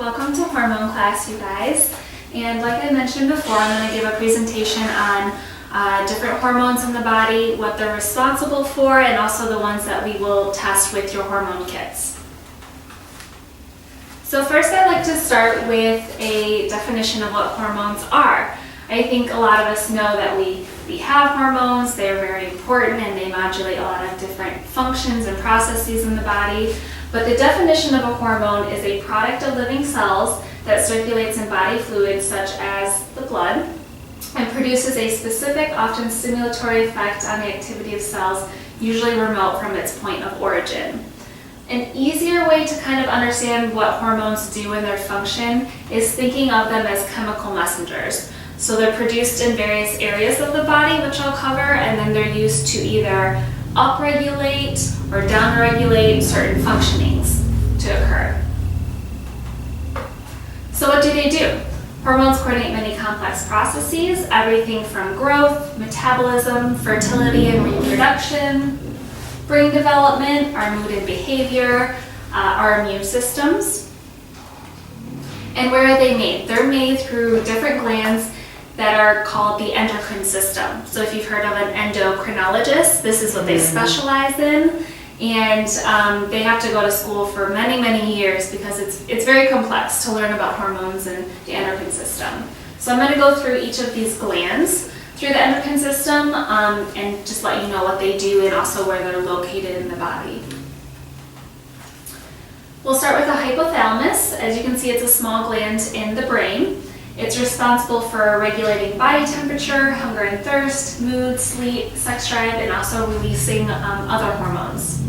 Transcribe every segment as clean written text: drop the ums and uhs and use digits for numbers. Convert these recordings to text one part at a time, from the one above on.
Welcome to Hormone Class, you guys. And like I mentioned before, I'm going to give a presentation on different hormones in the body, what they're responsible for, and also the ones that we will test with your hormone kits. So first I'd like to start with a definition of what hormones are. I think a lot of us know that we have hormones. They're very important and they modulate a lot of different functions and processes in the body. But the definition of a hormone is a product of living cells that circulates in body fluids such as the blood and produces a specific, often stimulatory effect on the activity of cells, usually remote from its point of origin. An easier way to kind of understand what hormones do in their function is thinking of them as chemical messengers. So they're produced in various areas of the body, which I'll cover, and then they're used to either upregulate or downregulate certain functionings to occur. So what do they do? Hormones coordinate many complex processes, everything from growth, metabolism, fertility and reproduction, brain development, our mood and behavior, our immune systems. And where are they made? They're made through different glands that are called the endocrine system. So if you've heard of an endocrinologist, this is what they specialize in. And they have to go to school for many, many years because it's very complex to learn about hormones and the endocrine system. So I'm going to go through each of these glands through the endocrine system and just let you know what they do and also where they're located in the body. We'll start with the hypothalamus. As you can see, it's a small gland in the brain. It's responsible for regulating body temperature, hunger and thirst, mood, sleep, sex drive, and also releasing other hormones.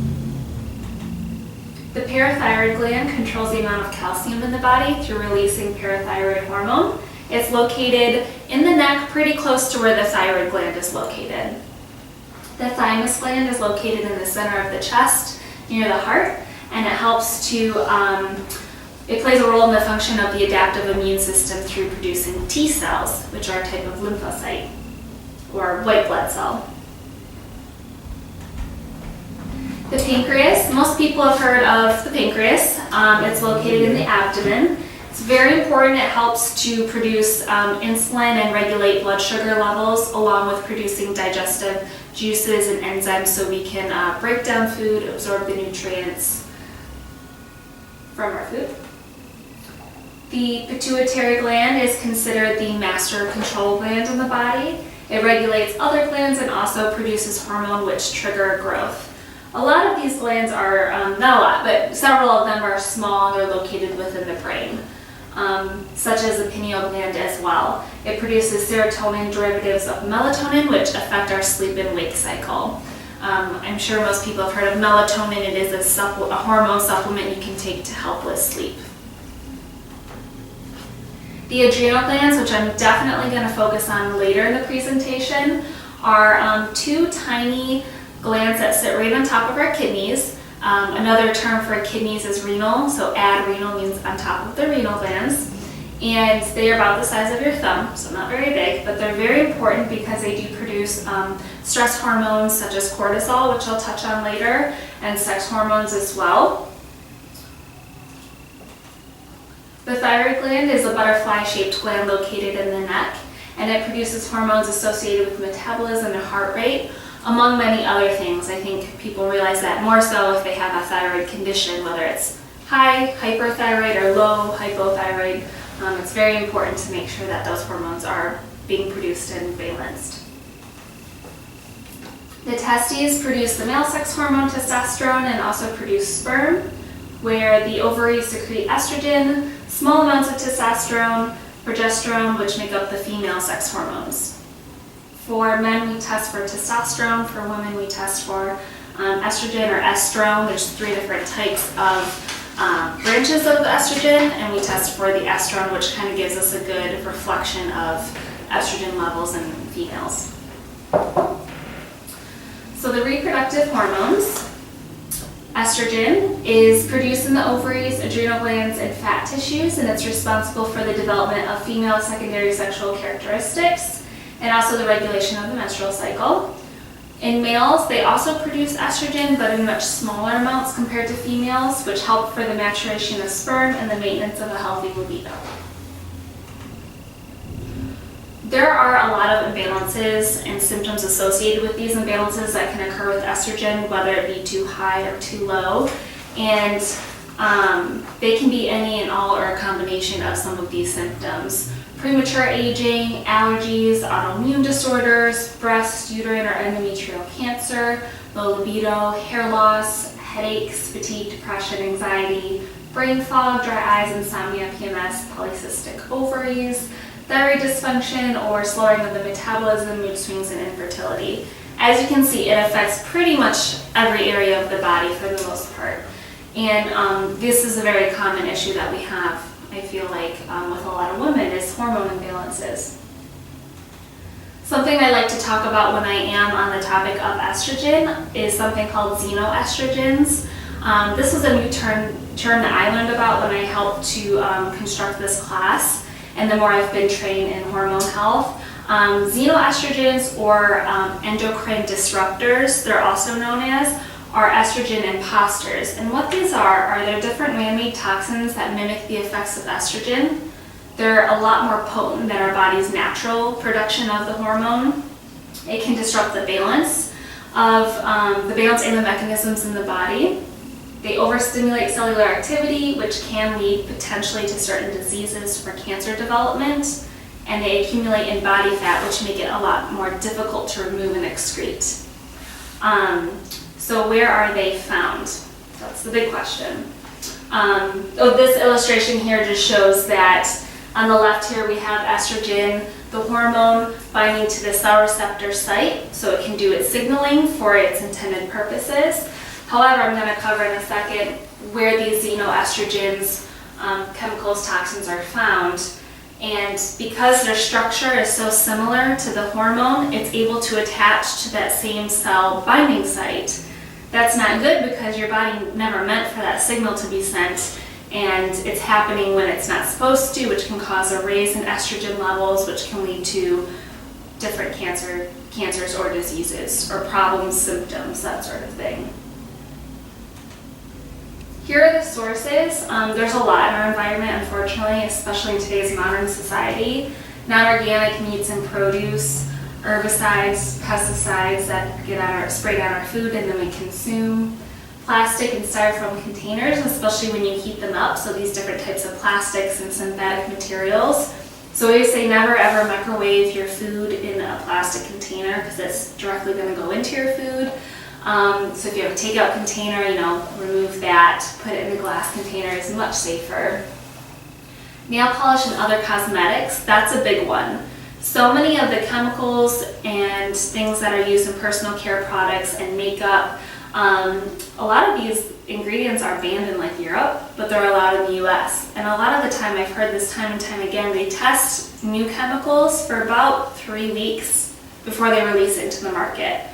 The parathyroid gland controls the amount of calcium in the body through releasing parathyroid hormone. It's located in the neck, pretty close to where the thyroid gland is located. The thymus gland is located in the center of the chest, near the heart, and it helps to it plays a role in the function of the adaptive immune system through producing T cells, which are a type of lymphocyte or white blood cell. The pancreas, most people have heard of the pancreas. It's located in the abdomen. It's very important. It helps to produce insulin and regulate blood sugar levels along with producing digestive juices and enzymes so we can break down food, absorb the nutrients from our food. The pituitary gland is considered the master control gland in the body. It regulates other glands and also produces hormone which trigger growth. A lot of these glands are, not a lot, but several of them are small and they're located within the brain, such as the pineal gland as well. It produces serotonin derivatives of melatonin which affect our sleep and wake cycle. I'm sure most people have heard of melatonin. It is a hormone supplement you can take to help with sleep. The adrenal glands, which I'm definitely going to focus on later in the presentation, are two tiny glands that sit right on top of our kidneys. Another term for kidneys is renal, so adrenal means on top of the renal glands. And they are about the size of your thumb, so not very big, but they're very important because they do produce stress hormones such as cortisol, which I'll touch on later, and sex hormones as well. The thyroid gland is a butterfly-shaped gland located in the neck, and it produces hormones associated with metabolism and heart rate, among many other things. I think people realize that more so if they have a thyroid condition, whether it's high hyperthyroid or low hypothyroid. It's very important to make sure that those hormones are being produced and balanced. The testes produce the male sex hormone testosterone and also produce sperm, where the ovaries secrete estrogen, small amounts of testosterone, progesterone, which make up the female sex hormones. For men, we test for testosterone. For women, we test for estrogen or estrone. There's 3 different types of branches of estrogen, and we test for the estrone, which kind of gives us a good reflection of estrogen levels in females. So the reproductive hormones. Estrogen is produced in the ovaries, adrenal glands, and fat tissues, and it's responsible for the development of female secondary sexual characteristics and also the regulation of the menstrual cycle. In males, they also produce estrogen, but in much smaller amounts compared to females, which help for the maturation of sperm and the maintenance of a healthy libido. There are a lot of imbalances and symptoms associated with these imbalances that can occur with estrogen, whether it be too high or too low. And they can be any and all or a combination of some of these symptoms. Premature aging, allergies, autoimmune disorders, breast, uterine, or endometrial cancer, low libido, hair loss, headaches, fatigue, depression, anxiety, brain fog, dry eyes, insomnia, PMS, polycystic ovaries, thyroid dysfunction, or slowing of the metabolism, mood swings, and infertility. As you can see, it affects pretty much every area of the body for the most part. And this is a very common issue that we have, I feel like, with a lot of women, is hormone imbalances. Something I like to talk about when I am on the topic of estrogen is something called xenoestrogens. This was a new term that I learned about when I helped to construct this class, and the more I've been trained in hormone health. Xenoestrogens, or endocrine disruptors, they're also known as, are estrogen imposters. And what these are they're different man-made toxins that mimic the effects of estrogen. They're a lot more potent than our body's natural production of the hormone. It can disrupt the balance and the mechanisms in the body. They overstimulate cellular activity, which can lead potentially to certain diseases for cancer development. And they accumulate in body fat, which make it a lot more difficult to remove and excrete. So where are they found? That's the big question. This illustration here just shows that on the left here we have estrogen, the hormone, binding to the cell receptor site, so it can do its signaling for its intended purposes. However, I'm going to cover in a second where these xenoestrogens, chemicals, toxins are found. And because their structure is so similar to the hormone, it's able to attach to that same cell binding site. That's not good because your body never meant for that signal to be sent, and it's happening when it's not supposed to, which can cause a raise in estrogen levels, which can lead to different cancers or diseases or problems, symptoms, that sort of thing. Here are the sources. There's a lot in our environment, unfortunately, especially in today's modern society. Non-organic meats and produce, herbicides, pesticides that get sprayed on our food and then we consume, plastic and styrofoam containers, especially when you heat them up, so these different types of plastics and synthetic materials. So we always say never ever microwave your food in a plastic container because it's directly going to go into your food. So if you have a takeout container, remove that, put it in a glass container. It's much safer. Nail polish and other cosmetics, that's a big one. So many of the chemicals and things that are used in personal care products and makeup, a lot of these ingredients are banned in like Europe, but they're allowed in the US. And a lot of the time, I've heard this time and time again, they test new chemicals for about 3 weeks before they release it into the market.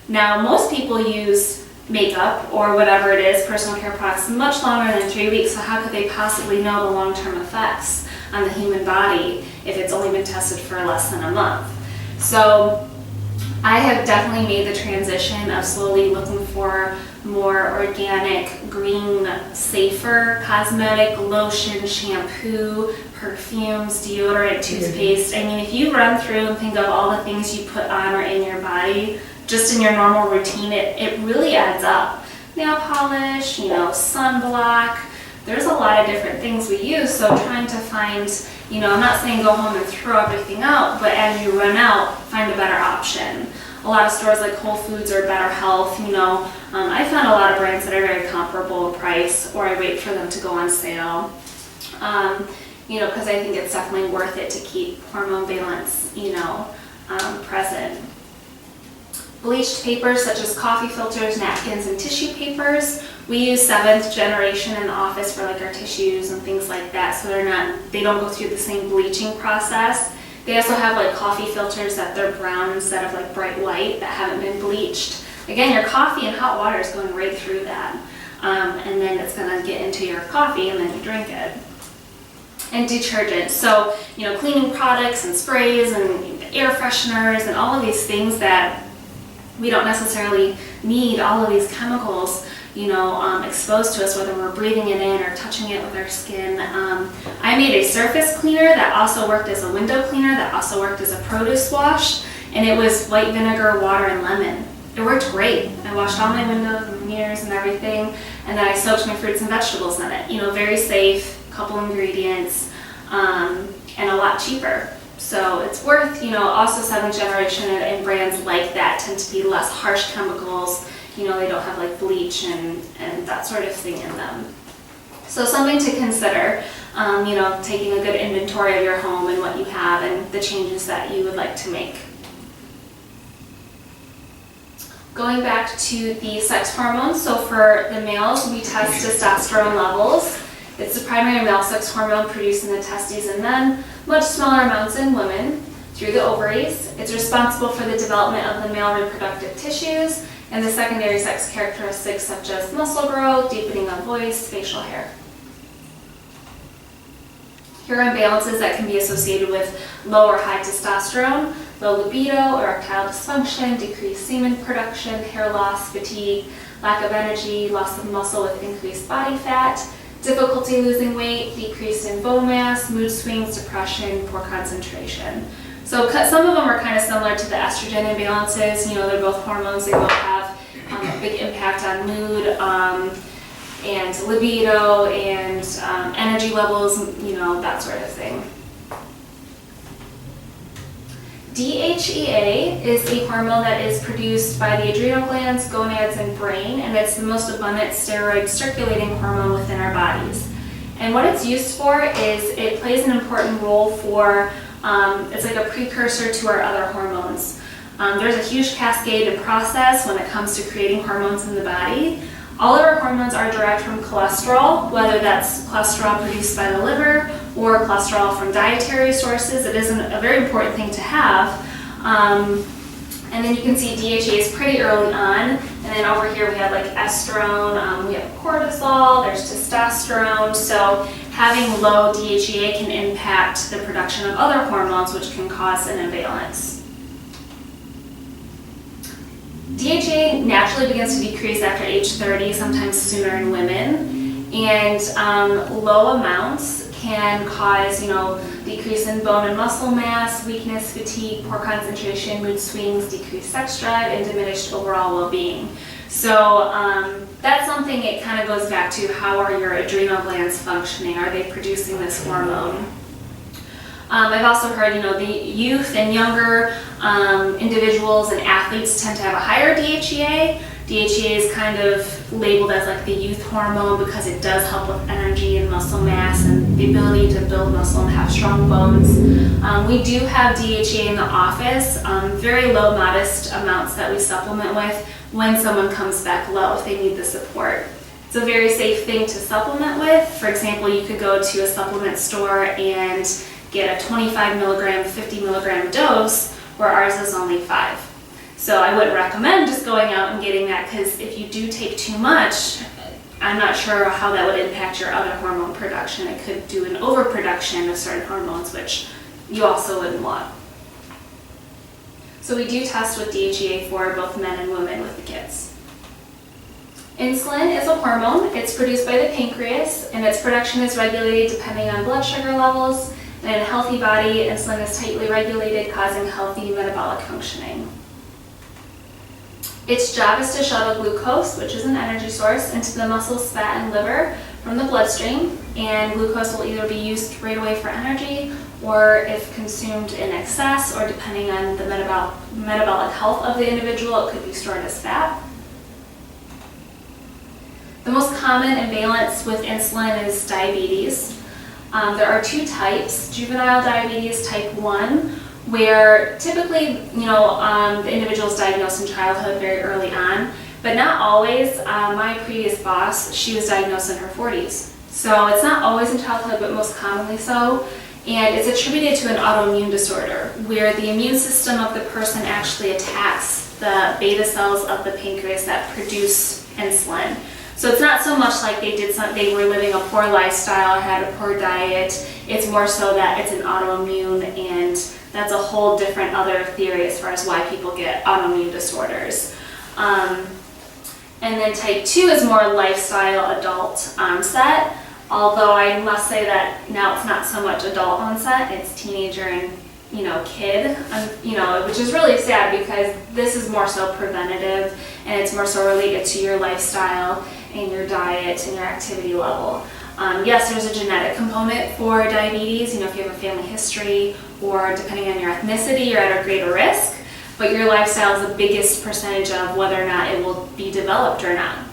Now, most people use makeup or whatever it is, personal care products, much longer than 3 weeks, so how could they possibly know the long-term effects on the human body if it's only been tested for less than a month? So I have definitely made the transition of slowly looking for more organic, green, safer cosmetic, lotion, shampoo, perfumes, deodorant, toothpaste. I mean, if you run through and think of all the things you put on or in your body, just in your normal routine, it really adds up. Nail polish, sunblock, there's a lot of different things we use, so trying to find, I'm not saying go home and throw everything out, but as you run out, find a better option. A lot of stores like Whole Foods or Better Health, I found a lot of brands that are very comparable in price, or I wait for them to go on sale, because I think it's definitely worth it to keep hormone balance, present. Bleached papers such as coffee filters, napkins, and tissue papers. We use 7th generation in the office for like our tissues and things like that, so they don't go through the same bleaching process. They also have like coffee filters that they're brown instead of like bright white that haven't been bleached. Again, your coffee and hot water is going right through that, and then it's going to get into your coffee and then you drink it. And detergents, so cleaning products and sprays and air fresheners and all of these things that we don't necessarily need all of these chemicals, exposed to us, whether we're breathing it in or touching it with our skin. I made a surface cleaner that also worked as a window cleaner, that also worked as a produce wash, and it was white vinegar, water, and lemon. It worked great. I washed all my windows and mirrors and everything, and then I soaked my fruits and vegetables in it. Very safe, couple ingredients, and a lot cheaper. So it's worth, also 7th generation and brands like that tend to be less harsh chemicals. They don't have like bleach and that sort of thing in them. So something to consider, taking a good inventory of your home and what you have and the changes that you would like to make. Going back to the sex hormones, so for the males, we test testosterone levels. It's the primary male sex hormone produced in the testes in men, much smaller amounts in women, through the ovaries. It's responsible for the development of the male reproductive tissues and the secondary sex characteristics such as muscle growth, deepening of voice, facial hair. Here are imbalances that can be associated with low or high testosterone, low libido, erectile dysfunction, decreased semen production, hair loss, fatigue, lack of energy, loss of muscle with increased body fat, difficulty losing weight, decrease in bone mass, mood swings, depression, poor concentration. So some of them are kind of similar to the estrogen imbalances. They're both hormones. They both have a big impact on mood and libido and energy levels, that sort of thing. DHEA is a hormone that is produced by the adrenal glands, gonads, and brain, and it's the most abundant steroid circulating hormone within our bodies. And what it's used for is it plays an important role for, it's like a precursor to our other hormones. There's a huge cascade and process when it comes to creating hormones in the body. All of our hormones are derived from cholesterol, whether that's cholesterol produced by the liver or cholesterol from dietary sources. It is a very important thing to have. And then you can see DHEA is pretty early on. And then over here we have like estrone, we have cortisol, there's testosterone. So having low DHEA can impact the production of other hormones, which can cause an imbalance. DHEA naturally begins to decrease after age 30, sometimes sooner in women, and low amounts can cause, decrease in bone and muscle mass, weakness, fatigue, poor concentration, mood swings, decreased sex drive, and diminished overall well-being. So that's something, it kind of goes back to how are your adrenal glands functioning? Are they producing this hormone? I've also heard, the youth and younger individuals and athletes tend to have a higher DHEA. DHEA is kind of labeled as like the youth hormone because it does help with energy and muscle mass and the ability to build muscle and have strong bones. We do have DHEA in the office, very low, modest amounts that we supplement with when someone comes back low if they need the support. It's a very safe thing to supplement with. For example, you could go to a supplement store and get a 25 milligram, 50 milligram dose, where ours is only 5. So I wouldn't recommend just going out and getting that, because if you do take too much, I'm not sure how that would impact your other hormone production. It could do an overproduction of certain hormones, which you also wouldn't want. So we do test with DHEA for both men and women with the kids. Insulin is a hormone. It's produced by the pancreas, and its production is regulated depending on blood sugar levels. And in a healthy body, insulin is tightly regulated, causing healthy metabolic functioning. Its job is to shuttle glucose, which is an energy source, into the muscles, fat, and liver from the bloodstream. And glucose will either be used right away for energy, or if consumed in excess, or depending on the metabolic health of the individual, it could be stored as fat. The most common imbalance with insulin is diabetes. There are 2 types: juvenile diabetes type 1, where typically, the individual is diagnosed in childhood very early on, but not always. My previous boss, she was diagnosed in her 40s. So it's not always in childhood, but most commonly so. And it's attributed to an autoimmune disorder, where the immune system of the person actually attacks the beta cells of the pancreas that produce insulin. So it's not so much like they were living a poor lifestyle or had a poor diet. It's more so that it's an autoimmune, and that's a whole different other theory as far as why people get autoimmune disorders. And then type 2 is more lifestyle adult onset, although I must say that now it's not so much adult onset, it's teenager and kid, which is really sad because this is more so preventative, and it's more so related to your lifestyle and your diet and your activity level. Yes, there's a genetic component for diabetes, if you have a family history, or depending on your ethnicity, you're at a greater risk, but your lifestyle is the biggest percentage of whether or not it will be developed or not.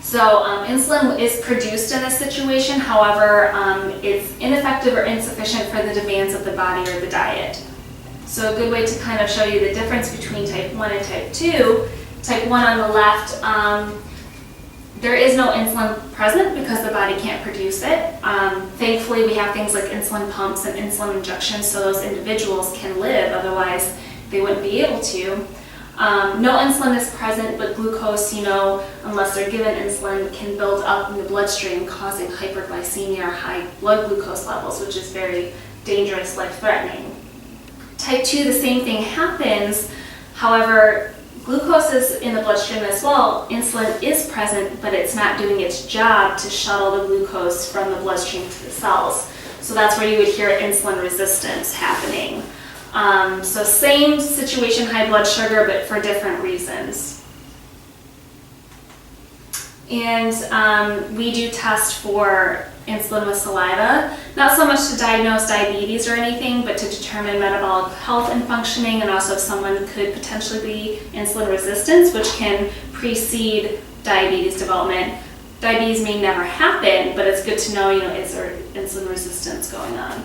So insulin is produced in this situation, however, it's ineffective or insufficient for the demands of the body or the diet. So a good way to kind of show you the difference between type 1 and type 2, type 1 on the left, there is no insulin present because the body can't produce it. Thankfully, we have things like insulin pumps and insulin injections so those individuals can live, otherwise they wouldn't be able to. No insulin is present, but glucose, unless they're given insulin, can build up in the bloodstream, causing hyperglycemia or high blood glucose levels, which is very dangerous, life-threatening. Type 2, the same thing happens. However, glucose is in the bloodstream as well. Insulin is present, but it's not doing its job to shuttle the glucose from the bloodstream to the cells. So that's where you would hear insulin resistance happening. So same situation, high blood sugar, but for different reasons. And we do test for insulin with saliva, not so much to diagnose diabetes or anything, but to determine metabolic health and functioning, and also if someone could potentially be insulin resistance, which can precede diabetes development. Diabetes may never happen, but it's good to know, is there insulin resistance going on.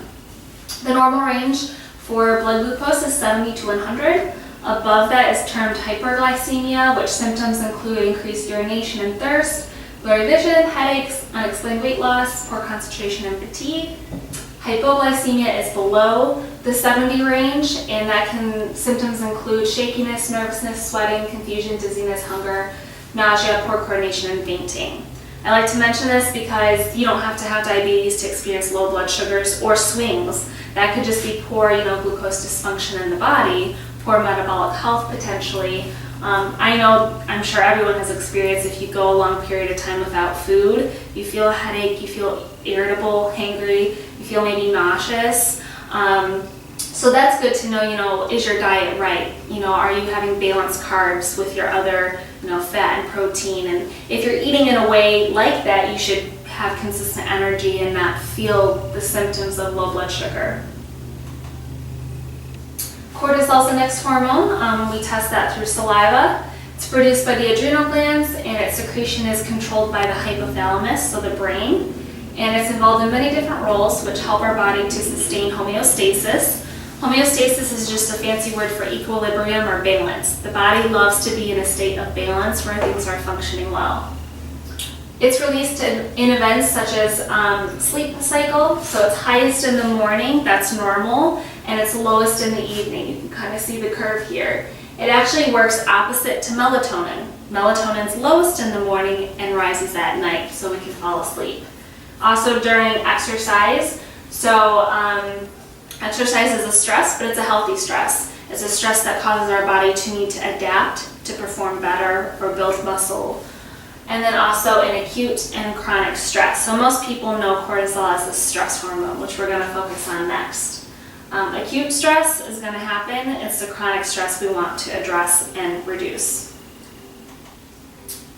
The normal range for blood glucose is 70 to 100. Above that is termed hyperglycemia, which symptoms include increased urination and thirst, blurry vision, headaches, unexplained weight loss, poor concentration and fatigue. Hypoglycemia is below the 70 range, and symptoms include shakiness, nervousness, sweating, confusion, dizziness, hunger, nausea, poor coordination, and fainting. I like to mention this because you don't have to have diabetes to experience low blood sugars or swings. That could just be poor, glucose dysfunction in the body, poor metabolic health potentially. I'm sure everyone has experienced if you go a long period of time without food, you feel a headache, you feel irritable, hangry, you feel maybe nauseous. So that's good to know, is your diet right? Are you having balanced carbs with your other, fat and protein? And if you're eating in a way like that, you should have consistent energy and not feel the symptoms of low blood sugar. Cortisol is the next hormone. We test that through saliva. It's produced by the adrenal glands, and its secretion is controlled by the hypothalamus, so the brain. And it's involved in many different roles which help our body to sustain homeostasis. Homeostasis is just a fancy word for equilibrium or balance. The body loves to be in a state of balance where things are functioning well. It's released in events such as sleep cycle, so it's highest in the morning, that's normal, and it's lowest in the evening. You can kind of see the curve here. It actually works opposite to melatonin. Melatonin's lowest in the morning and rises at night, so we can fall asleep. Also during exercise, so exercise is a stress, but it's a healthy stress. It's a stress that causes our body to need to adapt to perform better or build muscle. And then also an acute and chronic stress. So most people know cortisol as a stress hormone, which we're going to focus on next. Acute stress is going to happen. It's the chronic stress we want to address and reduce.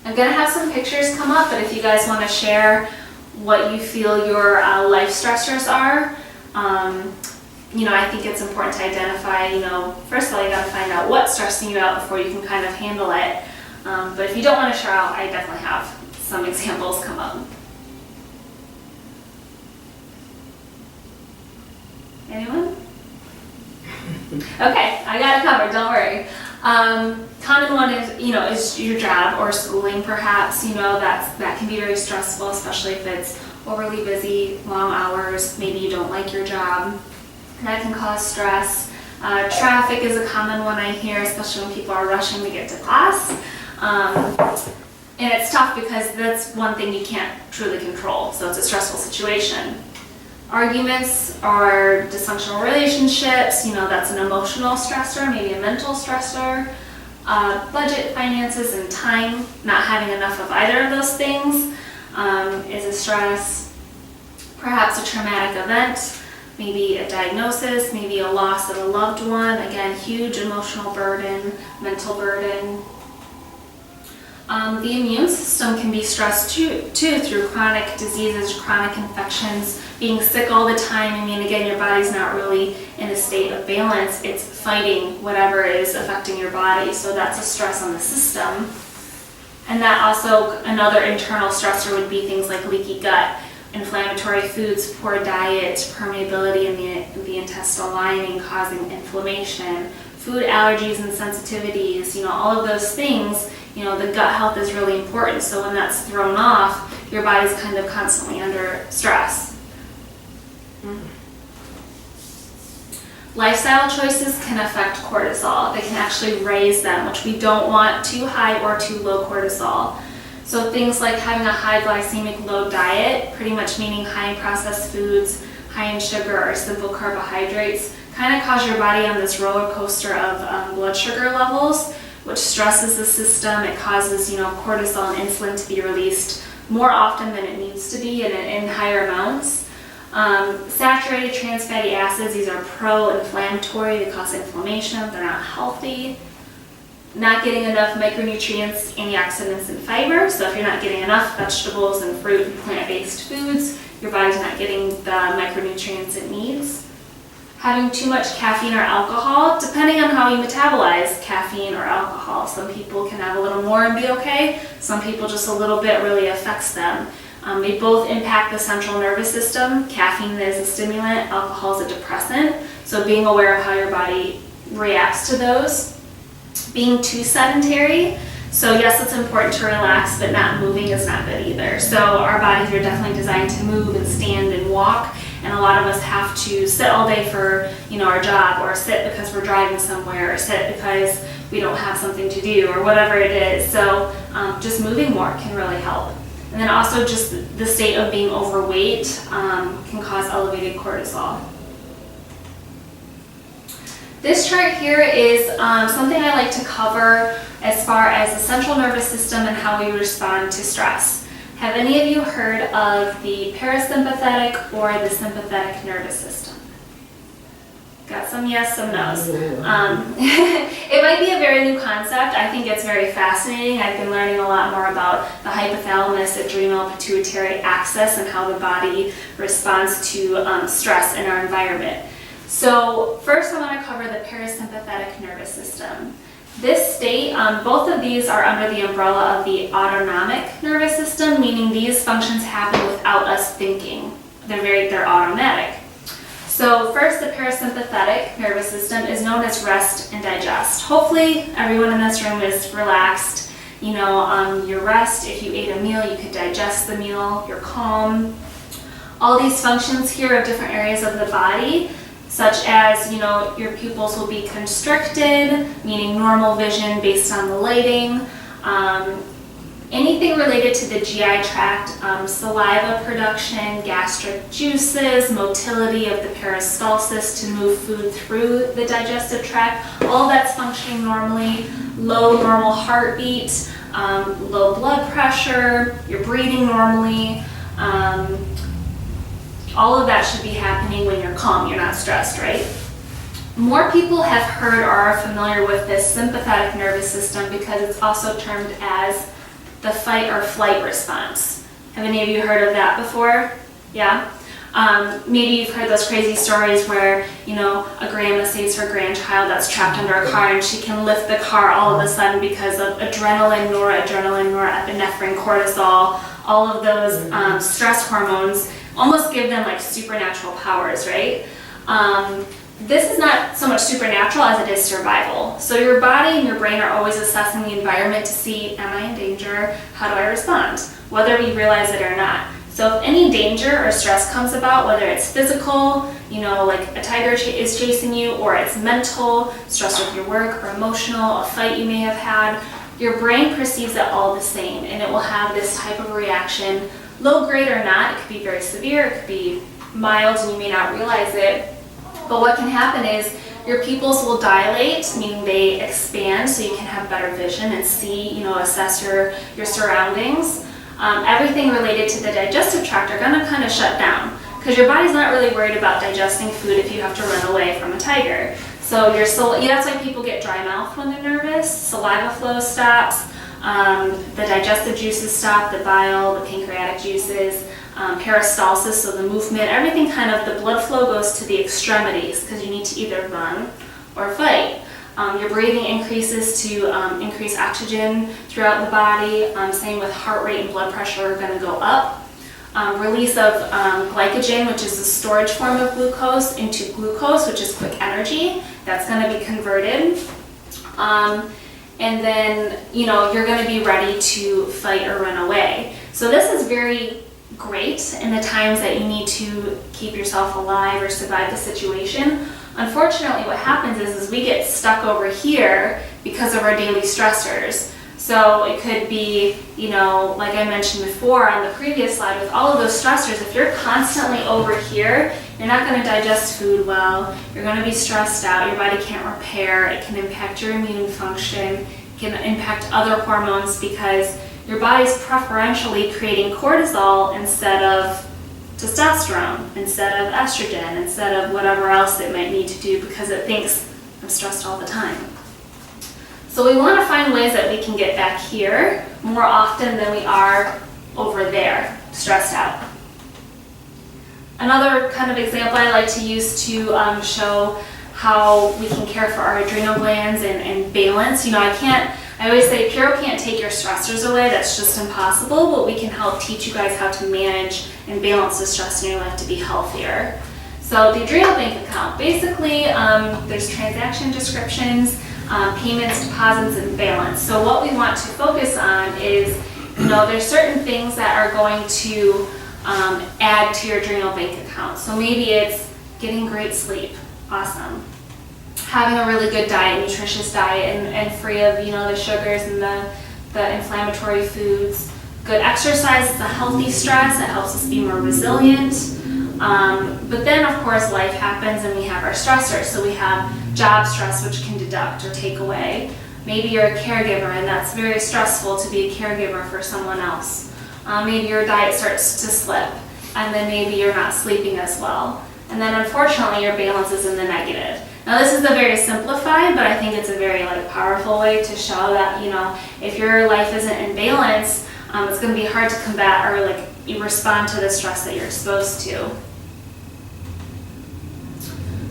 I'm going to have some pictures come up, but if you guys want to share what you feel your life stressors are, I think it's important to identify, first of all, you got to find out what's stressing you out before you can kind of handle it. But if you don't want to share out, I definitely have some examples come up. Anyone? Okay, I got it covered, don't worry. Common one is, is your job or schooling perhaps, that can be very stressful, especially if it's overly busy, long hours, maybe you don't like your job. That can cause stress. Traffic is a common one I hear, especially when people are rushing to get to class. And it's tough because that's one thing you can't truly control, so it's a stressful situation. Arguments or dysfunctional relationships, that's an emotional stressor, maybe a mental stressor. Budget, finances, and time, not having enough of either of those things is a stress. Perhaps a traumatic event, maybe a diagnosis, maybe a loss of a loved one, again, huge emotional burden, mental burden. The immune system can be stressed too through chronic diseases, chronic infections, being sick all the time. Again, your body's not really in a state of balance. It's fighting whatever is affecting your body, so that's a stress on the system. And that also, another internal stressor would be things like leaky gut, inflammatory foods, poor diet, permeability in the intestinal lining causing inflammation, food allergies and sensitivities, all of those things. The gut health is really important, so when that's thrown off, your body's kind of constantly under stress. Lifestyle choices can affect cortisol. They can actually raise them, which we don't want too high or too low cortisol. So things like having a high glycemic load diet, pretty much meaning high in processed foods, high in sugar or simple carbohydrates, kind of cause your body on this roller coaster of blood sugar levels, which stresses the system. It causes, cortisol and insulin to be released more often than it needs to be and in higher amounts. Saturated trans fatty acids, these are pro-inflammatory. They cause inflammation. They're not healthy. Not getting enough micronutrients, antioxidants, and fiber. So if you're not getting enough vegetables and fruit and plant-based foods, your body's not getting the micronutrients it needs. Having too much caffeine or alcohol, depending on how you metabolize caffeine or alcohol. Some people can have a little more and be okay. Some people just a little bit really affects them. They both impact the central nervous system. Caffeine is a stimulant, alcohol is a depressant. So being aware of how your body reacts to those. Being too sedentary. So yes, it's important to relax, but not moving is not good either. So our bodies are definitely designed to move and stand and walk. And a lot of us have to sit all day for, our job, or sit because we're driving somewhere, or sit because we don't have something to do, or whatever it is. So just moving more can really help. And then also just the state of being overweight can cause elevated cortisol. This chart here is something I like to cover as far as the central nervous system and how we respond to stress. Have any of you heard of the parasympathetic or the sympathetic nervous system? Got some yes, some no's. It might be a very new concept. I think it's very fascinating. I've been learning a lot more about the hypothalamus, adrenal, pituitary axis and how the body responds to stress in our environment. So first I want to cover the parasympathetic nervous system. This state, both of these are under the umbrella of the autonomic nervous system, meaning these functions happen without us thinking. They're automatic. So first, the parasympathetic nervous system is known as rest and digest. Hopefully everyone in this room is relaxed. Your rest, if you ate a meal, you could digest the meal, you're calm. All these functions here are different areas of the body, such as, your pupils will be constricted, meaning normal vision based on the lighting. Anything related to the GI tract, saliva production, gastric juices, motility of the peristalsis to move food through the digestive tract, all that's functioning normally. Low normal heartbeat, low blood pressure, you're breathing normally. All of that should be happening when you're calm, you're not stressed, right? More people have heard or are familiar with this sympathetic nervous system because it's also termed as the fight or flight response. Have any of you heard of that before? Yeah? Maybe you've heard those crazy stories where, a grandma saves her grandchild that's trapped under a car and she can lift the car all of a sudden because of adrenaline, norepinephrine, cortisol, all of those stress hormones almost give them like supernatural powers, right? This is not so much supernatural as it is survival. So your body and your brain are always assessing the environment to see, am I in danger? How do I respond? Whether we realize it or not. So if any danger or stress comes about, whether it's physical, like a tiger is chasing you, or it's mental, stress with your work, or emotional, a fight you may have had, your brain perceives it all the same, and it will have this type of reaction, low grade or not. It could be very severe, it could be mild, and you may not realize it. But what can happen is your pupils will dilate, meaning they expand so you can have better vision and see, assess your surroundings. Everything related to the digestive tract are going to kind of shut down because your body's not really worried about digesting food if you have to run away from a tiger. So that's why people get dry mouth when they're nervous. Saliva flow stops, the digestive juices stop, the bile, the pancreatic juices, peristalsis, so the movement, everything the blood flow goes to the extremities because you need to either run or fight. Your breathing increases to increase oxygen throughout the body. Same with heart rate and blood pressure are going to go up. Release of glycogen, which is the storage form of glucose, into glucose, which is quick energy. That's going to be converted. And then, you're going to be ready to fight or run away. So this is very great in the times that you need to keep yourself alive or survive the situation. Unfortunately, what happens is we get stuck over here because of our daily stressors. So it could be, like I mentioned before on the previous slide, with all of those stressors, if you're constantly over here, you're not going to digest food well, you're going to be stressed out, your body can't repair, it can impact your immune function, it can impact other hormones because your body's preferentially creating cortisol instead of testosterone, instead of estrogen, instead of whatever else it might need to do because it thinks I'm stressed all the time. So we want to find ways that we can get back here more often than we are over there, stressed out. Another kind of example I like to use to show how we can care for our adrenal glands and balance. I always say Puro can't take your stressors away, that's just impossible, but we can help teach you guys how to manage and balance the stress in your life to be healthier. So the adrenal bank account, basically there's transaction descriptions, payments, deposits, and balance. So what we want to focus on is, there's certain things that are going to add to your adrenal bank account. So maybe it's getting great sleep, awesome. Having a really good diet, nutritious diet, and free of the sugars and the inflammatory foods. Good exercise is a healthy stress. It helps us be more resilient. But then, of course, life happens and we have our stressors. So we have job stress, which can deduct or take away. Maybe you're a caregiver and that's very stressful to be a caregiver for someone else. Maybe your diet starts to slip and then maybe you're not sleeping as well. And then unfortunately your balance is in the negative. Now this is a very simplified, but I think it's a very powerful way to show that, if your life isn't in balance, it's going to be hard to combat or you respond to the stress that you're exposed to.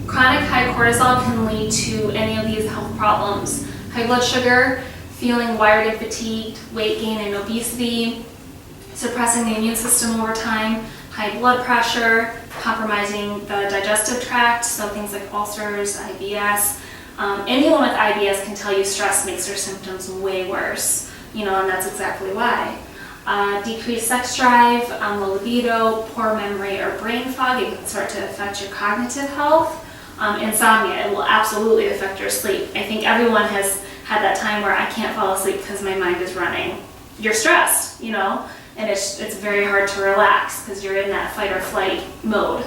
Chronic high cortisol can lead to any of these health problems. High blood sugar, feeling wired and fatigued, weight gain and obesity, suppressing the immune system over time, high blood pressure, compromising the digestive tract, so things like ulcers, IBS. Anyone with IBS can tell you stress makes their symptoms way worse, and that's exactly why. Decreased sex drive, low libido, poor memory or brain fog, it can start to affect your cognitive health. Insomnia, it will absolutely affect your sleep. I think everyone has had that time where I can't fall asleep because my mind is running. You're stressed, and it's very hard to relax because you're in that fight or flight mode.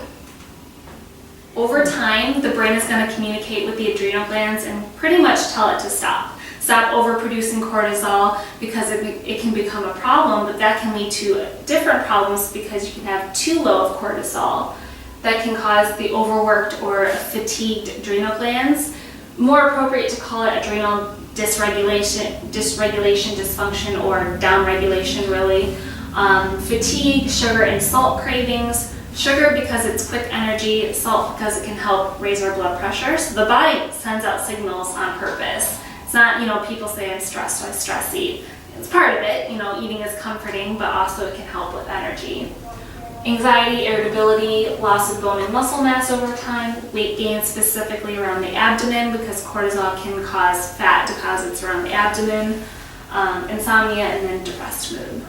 Over time, the brain is going to communicate with the adrenal glands and pretty much tell it to stop. Stop overproducing cortisol because it can become a problem, but that can lead to different problems because you can have too low of cortisol. That can cause the overworked or fatigued adrenal glands. More appropriate to call it adrenal dysregulation, dysfunction, or downregulation really. Fatigue, sugar and salt cravings. Sugar because it's quick energy, salt because it can help raise our blood pressure. So the body sends out signals on purpose. It's not, people say I'm stressed, so I stress eat. It's part of it, eating is comforting, but also it can help with energy. Anxiety, irritability, loss of bone and muscle mass over time, weight gain specifically around the abdomen because cortisol can cause fat deposits around the abdomen, insomnia, and then depressed mood.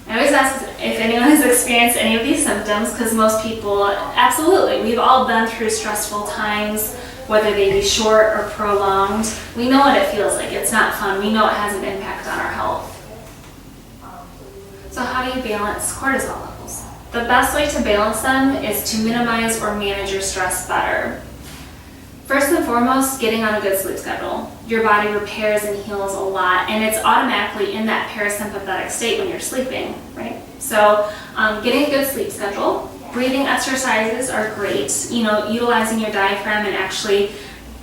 I always ask if anyone has experienced any of these symptoms because most people, absolutely, we've all been through stressful times, whether they be short or prolonged. We know what it feels like. It's not fun. We know it has an impact on our health. So how do you balance cortisol levels? The best way to balance them is to minimize or manage your stress better. First and foremost, getting on a good sleep schedule. Your body repairs and heals a lot, and it's automatically in that parasympathetic state when you're sleeping, right? So getting a good sleep schedule. Breathing exercises are great, utilizing your diaphragm and actually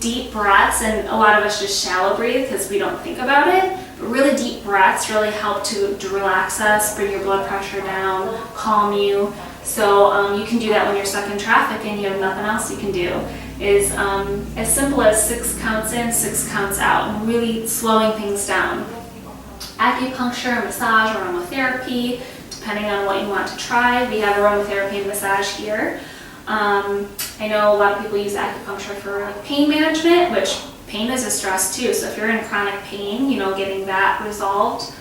deep breaths, and a lot of us just shallow breathe because we don't think about it, but really deep breaths really help to relax us, bring your blood pressure down, calm you. So you can do that when you're stuck in traffic and you have nothing else you can do. Is as simple as 6 counts in, 6 counts out, and really slowing things down. Acupuncture, massage, aromatherapy, depending on what you want to try. We have aromatherapy and massage here. I know a lot of people use acupuncture for pain management, which pain is a stress too. So if you're in chronic pain, getting that resolved.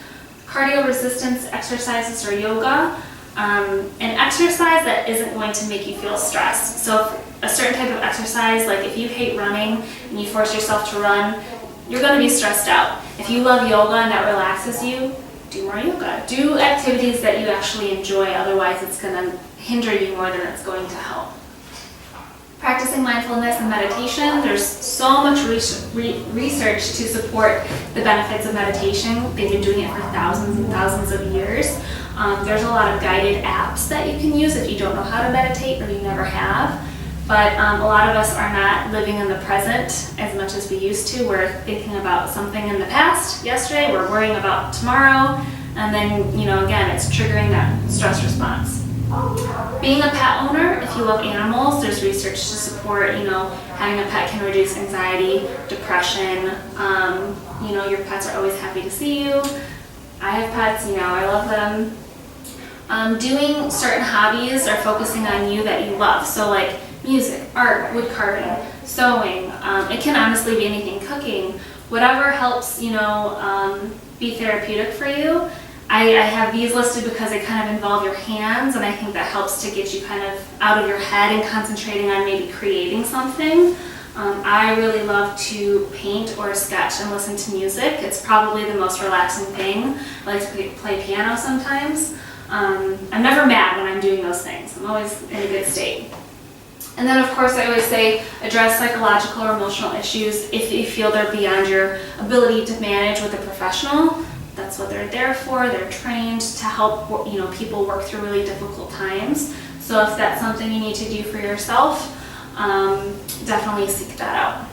Cardio resistance exercises or yoga. An exercise that isn't going to make you feel stressed. So a certain type of exercise, like if you hate running and you force yourself to run, you're going to be stressed out. If you love yoga and that relaxes you, do more yoga. Do activities that you actually enjoy, otherwise it's going to hinder you more than it's going to help. Practicing mindfulness and meditation, there's so much research to support the benefits of meditation. They've been doing it for thousands and thousands of years. There's a lot of guided apps that you can use if you don't know how to meditate or you never have. But a lot of us are not living in the present as much as we used to. We're thinking about something in the past, yesterday, we're worrying about tomorrow, and then, again, it's triggering that stress response. Being a pet owner, if you love animals, there's research to support, having a pet can reduce anxiety, depression. Your pets are always happy to see you. I have pets, I love them. Doing certain hobbies or focusing on you that you love. So like music, art, wood carving, sewing. It can honestly be anything, cooking, whatever helps, be therapeutic for you. I have these listed because they kind of involve your hands, and I think that helps to get you kind of out of your head and concentrating on maybe creating something. I really love to paint or sketch and listen to music. It's probably the most relaxing thing. I like to play piano sometimes. I'm never mad when I'm doing those things. I'm always in a good state. And then of course I always say address psychological or emotional issues if you feel they're beyond your ability to manage with a professional. That's what they're there for. They're trained to help people work through really difficult times. So if that's something you need to do for yourself, definitely seek that out.